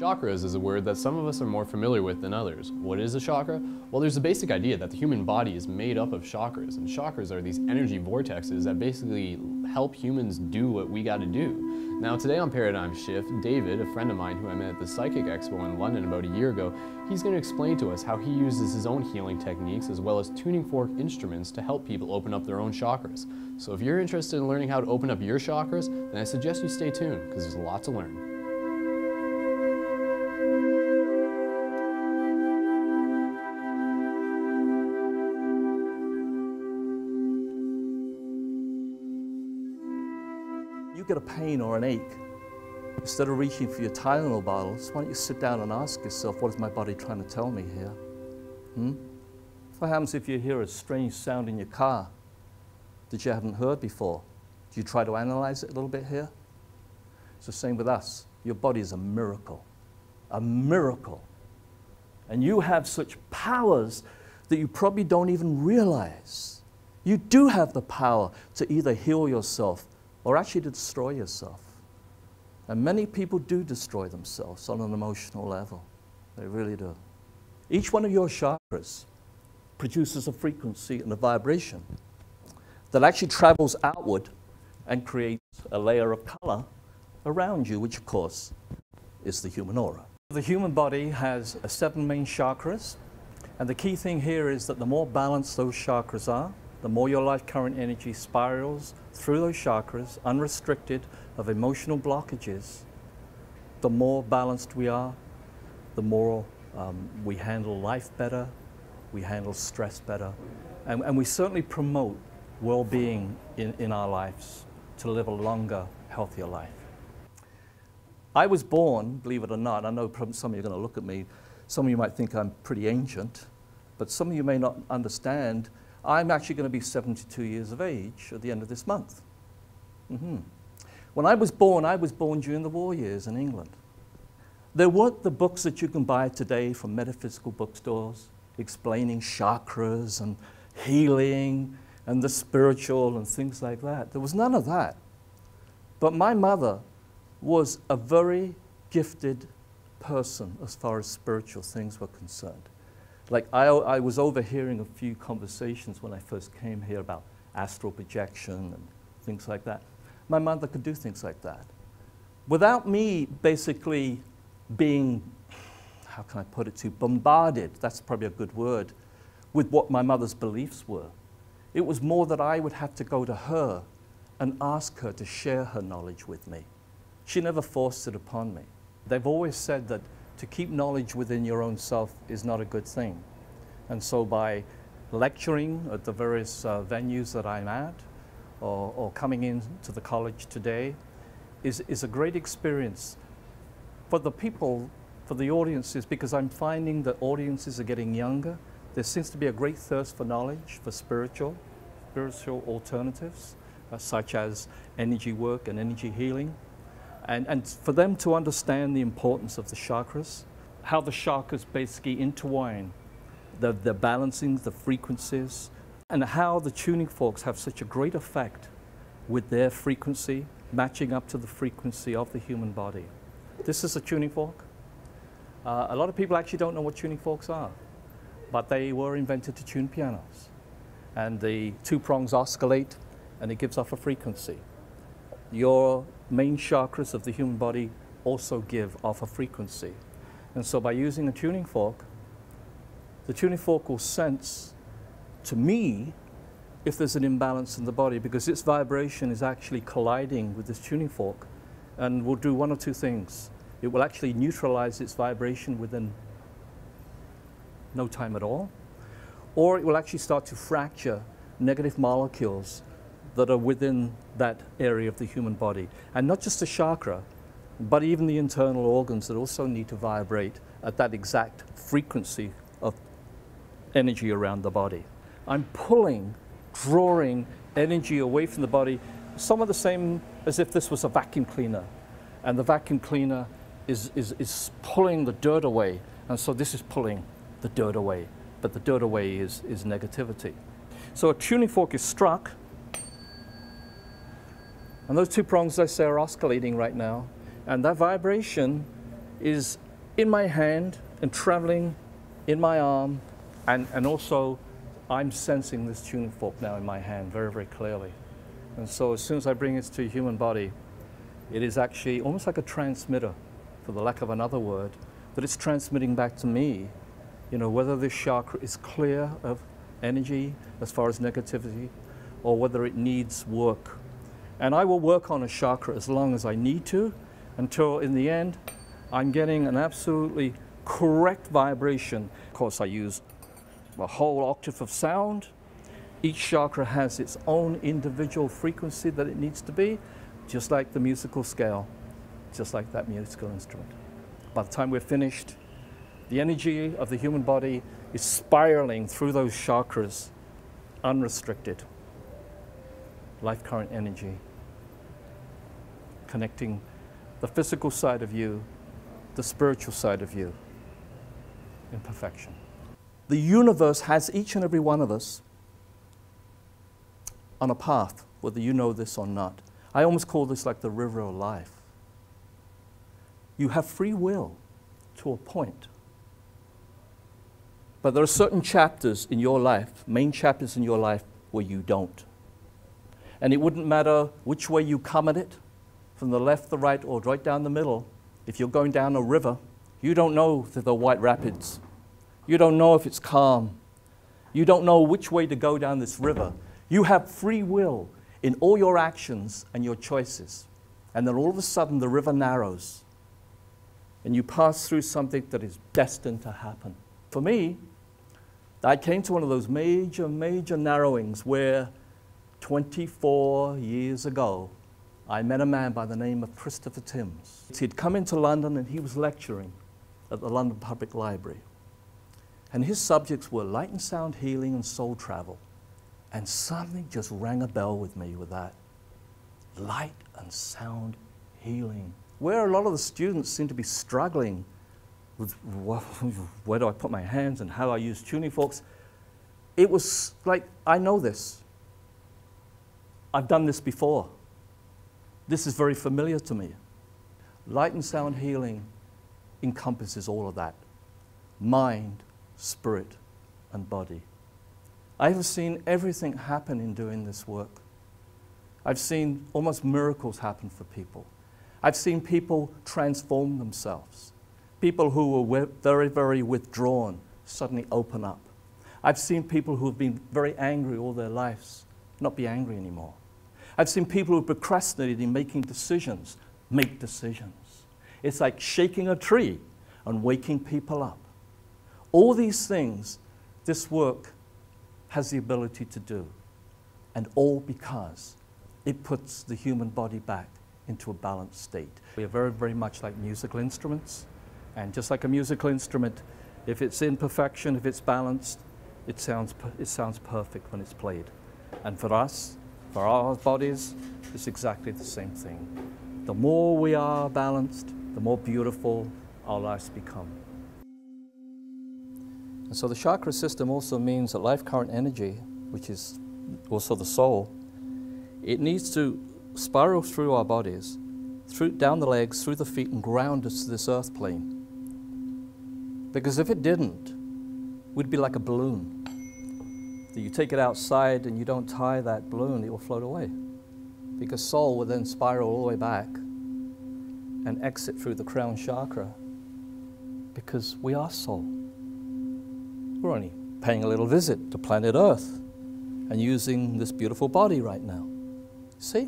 Chakras is a word that some of us are more familiar with than others. What is a chakra? Well, there's a basic idea that the human body is made up of chakras, and chakras are these energy vortexes that basically help humans do what we gotta do. Now today on Paradigm Shift, David, a friend of mine who I met at the Psychic Expo in London about a year ago, he's going to explain to us how he uses his own healing techniques as well as tuning fork instruments to help people open up their own chakras. So if you're interested in learning how to open up your chakras, then I suggest you stay tuned because there's a lot to learn. You get a pain or an ache, instead of reaching for your Tylenol bottles, why don't you sit down and ask yourself, what is my body trying to tell me here? What happens if you hear a strange sound in your car that you haven't heard before? Do you try to analyze it a little bit here? It's the same with us. Your body is a miracle. A miracle. And you have such powers that you probably don't even realize. You do have the power to either heal yourself or actually to destroy yourself. And many people do destroy themselves on an emotional level. They really do. Each one of your chakras produces a frequency and a vibration that actually travels outward and creates a layer of color around you, which of course is the human aura. The human body has 7 main chakras, and the key thing here is that the more balanced those chakras are, the more your life current energy spirals through those chakras, unrestricted of emotional blockages, the more balanced we are, the more we handle life better, we handle stress better, and we certainly promote well-being in our lives to live a longer, healthier life. I was born, believe it or not, I know some of you are going to look at me, some of you might think I'm pretty ancient, but some of you may not understand I'm actually going to be 72 years of age at the end of this month. When I was born during the war years in England. There weren't the books that you can buy today from metaphysical bookstores explaining chakras and healing and the spiritual and things like that. There was none of that. But my mother was a very gifted person as far as spiritual things were concerned. Like I was overhearing a few conversations when I first came here about astral projection and things like that. My mother could do things like that. Without me basically being, how can I put it to you, bombarded, that's probably a good word, with what my mother's beliefs were. It was more that I would have to go to her and ask her to share her knowledge with me. She never forced it upon me. They've always said that to keep knowledge within your own self is not a good thing. And so by lecturing at the various venues that I'm at, or coming into the college today, is a great experience for the people, for the audiences, because I'm finding that audiences are getting younger. There seems to be a great thirst for knowledge, for spiritual alternatives, such as energy work and energy healing. And for them to understand the importance of the chakras, how the chakras basically intertwine, the balancing, the frequencies, and how the tuning forks have such a great effect with their frequency, matching up to the frequency of the human body. This is a tuning fork. A lot of people actually don't know what tuning forks are, but they were invented to tune pianos. And the 2 prongs oscillate, and it gives off a frequency. Your main chakras of the human body also give off a frequency. And so by using a tuning fork, the tuning fork will sense to me if there's an imbalance in the body, because its vibration is actually colliding with this tuning fork and will do one of 2 things. It will actually neutralize its vibration within no time at all, or it will actually start to fracture negative molecules that are within that area of the human body. And not just the chakra, but even the internal organs that also need to vibrate at that exact frequency of energy around the body. I'm pulling, drawing energy away from the body, somewhat the same as if this was a vacuum cleaner. And the vacuum cleaner is pulling the dirt away. And so this is pulling the dirt away. But the dirt away is negativity. So a tuning fork is struck, and those 2 prongs, as I say, are oscillating right now. And that vibration is in my hand and traveling in my arm, and also I'm sensing this tuning fork now in my hand very, very clearly. And so as soon as I bring this to a human body, it is actually almost like a transmitter, for the lack of another word, that it's transmitting back to me, you know, whether this chakra is clear of energy as far as negativity, or whether it needs work. And I will work on a chakra as long as I need to, until in the end, I'm getting an absolutely correct vibration. Of course, I use a whole octave of sound. Each chakra has its own individual frequency that it needs to be, just like the musical scale, just like that musical instrument. By the time we're finished, the energy of the human body is spiraling through those chakras, unrestricted. Life current energy, connecting the physical side of you, the spiritual side of you, in perfection. The universe has each and every one of us on a path, whether you know this or not. I almost call this like the river of life. You have free will to a point. But there are certain chapters in your life, main chapters in your life, where you don't. And it wouldn't matter which way you come at it, from the left, the right, or right down the middle. If you're going down a river, you don't know that there are white rapids. You don't know if it's calm. You don't know which way to go down this river. You have free will in all your actions and your choices. And then all of a sudden the river narrows and you pass through something that is destined to happen. For me, I came to one of those major, major narrowings where 24 years ago, I met a man by the name of Christopher Timms. He'd come into London and he was lecturing at the London Public Library. And his subjects were light and sound healing and soul travel. And something just rang a bell with me with that. Light and sound healing. Where a lot of the students seem to be struggling with where do I put my hands and how I use tuning forks, it was like, I know this. I've done this before. This is very familiar to me. Light and sound healing encompasses all of that. Mind, spirit, and body. I have seen everything happen in doing this work. I've seen almost miracles happen for people. I've seen people transform themselves. People who were very, very withdrawn suddenly open up. I've seen people who have been very angry all their lives not be angry anymore. I've seen people who procrastinated in making decisions make decisions. It's like shaking a tree and waking people up. All these things, this work has the ability to do, and all because it puts the human body back into a balanced state. We are very, very much like musical instruments, and just like a musical instrument, if it's in perfection, if it's balanced, it sounds perfect when it's played. And for us, for our bodies, it's exactly the same thing. The more we are balanced, the more beautiful our lives become. And so the chakra system also means that life current energy, which is also the soul, it needs to spiral through our bodies, down the legs, through the feet, and ground us to this earth plane. Because if it didn't, we'd be like a balloon. You take it outside and you don't tie that balloon, it will float away. Because soul will then spiral all the way back and exit through the crown chakra, because we are soul. We're only paying a little visit to planet Earth and using this beautiful body right now. See?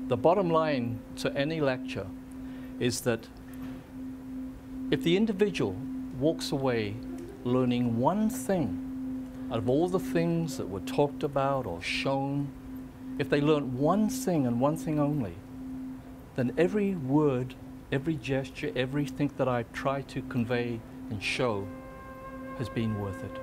The bottom line to any lecture is that if the individual walks away learning one thing out of all the things that were talked about or shown, if they learn one thing and one thing only, then every word, every gesture, everything that I try to convey and show has been worth it.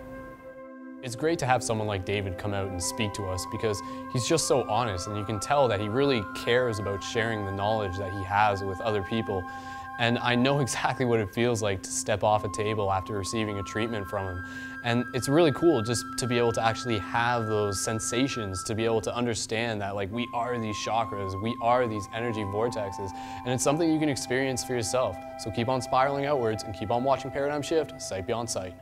It's great to have someone like David come out and speak to us, because he's just so honest, and you can tell that he really cares about sharing the knowledge that he has with other people. And I know exactly what it feels like to step off a table after receiving a treatment from him. And it's really cool just to be able to actually have those sensations, to be able to understand that like we are these chakras, we are these energy vortexes, and it's something you can experience for yourself. So keep on spiraling outwards and keep on watching Paradigm Shift, Sight Beyond Sight.